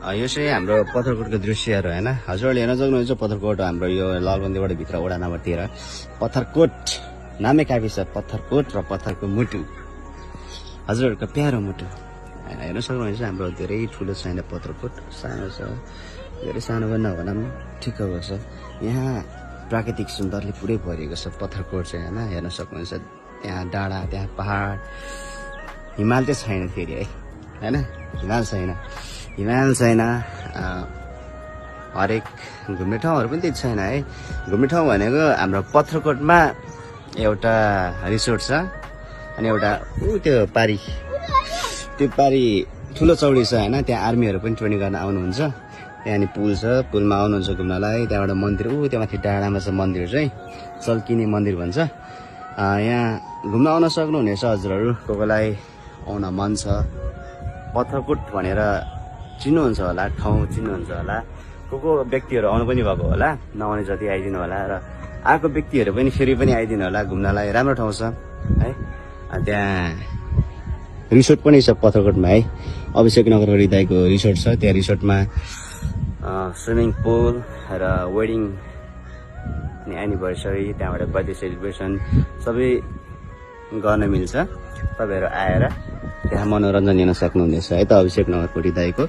यो चाहिँ हाम्रो पत्थरकोटको दृश्यहरू होइन। हजुरहरूले हेर्न सक्नुहुन्छ पत्थरकोट हाम्रो यो लालबन्दीबाट भित्र वडा नम्बर 13 पत्थरकोट नामै काफी छ। पत्थरकोट र पत्थरको मुटु हजुरहरूको प्यारो मुटु होइन। हेर्न सक्नुहुन्छ हाम्रो धेरै ठुलो छैन पत्थरकोट, सानो छ, धेरै सानो पनि नभनौँ ठिक्कको छ। यहाँ प्राकृतिक सुन्दरले पुरै भरिएको छ पत्थरकोट चाहिँ होइन। हेर्न सक्नुहुन्छ त्यहाँ डाँडा, त्यहाँ पहाड, हिमाल चाहिँ छैन फेरि है होइन। हिमाल छैन हरेक घुम्ने ठाउँहरू पनि त्यति छैन है। घुम्ने ठाउँ भनेको हाम्रो पत्थरकोटमा एउटा रिसोर्ट छ अनि एउटा त्यो पारी ठुलो चौडी छ होइन। त्यहाँ आर्मीहरू पनि ट्रेनिङ गर्न आउनुहुन्छ। त्यहाँ अनि पुल छ, पुलमा आउनुहुन्छ घुम्नलाई। त्यहाँबाट मन्दिर त्यो माथि डाँडामा छ मन्दिर चाहिँ चल्किने मन्दिर भन्छ। यहाँ घुम्न आउन सक्नुहुनेछ हजुरहरू। कोही आउन मन छ पत्थरकोट भनेर चिन्नुहुन्छ होला, ठाउँ चिन्नुहुन्छ होला। को व्यक्तिहरू आउनु पनि भएको होला, नआउने जति आइदिनु होला र आएको व्यक्तिहरू पनि फेरि पनि आइदिनु होला घुम्नलाई। राम्रो ठाउँ छ है। त्यहाँ रिसोर्ट पनि छ पत्थरकोटमा है। अभिषेक नगर हृदयको रिसोर्ट छ। त्यहाँ रिसोर्टमा स्विमिङ पुल र वेडिङ अनि एनिभर्सरी, त्यहाँबाट बर्थडे सेलिब्रेसन सबै गर्न मिल्छ। तपाईँहरू आएर त्यहाँ मनोरञ्जन लिन सक्नुहुनेछ है त अभिषेक नगर हृदयको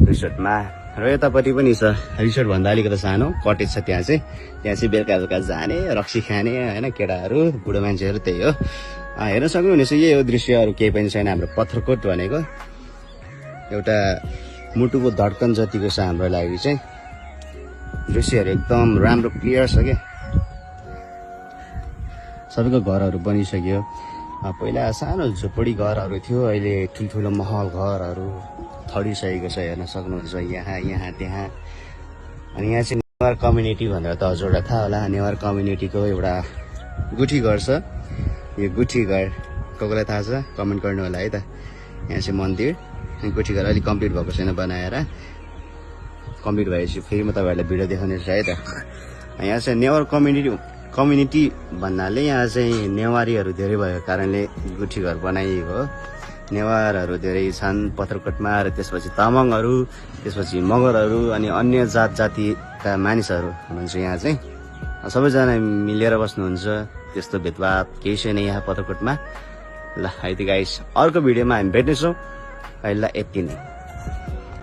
रिसोर्टमा। र यतापट्टि पनि छ रिसोर्ट भन्दा अलिकति सानो कटेज छ। त्यहाँ चाहिँ बेलुका बेलुका जाने, रक्सी खाने होइन। केटाहरू बुढो मान्छेहरू त्यही हो। हेर्न सक्नुहुनेछ यही हो दृश्यहरू, केही पनि छैन। हाम्रो पत्थरकोट भनेको एउटा मुटुको धड्कन जतिको छ हाम्रो लागि चाहिँ। दृश्यहरू एकदम राम्रो क्लियर छ क्या। सबैको घरहरू बनिसक्यो। पहिला सानो झोपडी घरहरू थियो, अहिले ठुल्ठुलो महल घरहरू थडिसकेको छ। हेर्न सक्नुहुन्छ यहाँ त्यहाँ। अनि यहाँ चाहिँ नेवार कम्युनिटी भनेर त हजुरलाई थाहा होला। नेवार कम्युनिटीको एउटा गुठी घर छ। यो गुठी घर कोलाई थाहा छ कमेन्ट गर्नु होला है त। यहाँ चाहिँ मन्दिर, गुठी घर अलिक कम्प्लिट भएको छैन, बनाएर कम्प्लिट भएपछि फेरि म तपाईँहरूलाई भिडियो देखाउने छु है त। यहाँ चाहिँ नेवार कम्युनिटी भन्नाले यहाँ चाहिँ नेवारीहरू धेरै भएको कारणले गुठी घर बनाइएको हो। नेवारहरू धेरै छन् पत्थरकोटमा र त्यसपछि तामाङहरू, त्यसपछि मगरहरू अनि अन्य जातिका मानिसहरू हुनुहुन्छ। यहाँ चाहिँ सबैजना मिलेर बस्नुहुन्छ। त्यस्तो भेदभाव केही छैन यहाँ पत्थरकोटमा। ल है त गाइस, अर्को भिडियोमा हामी भेट्नेछौँ। अहिले यति नै।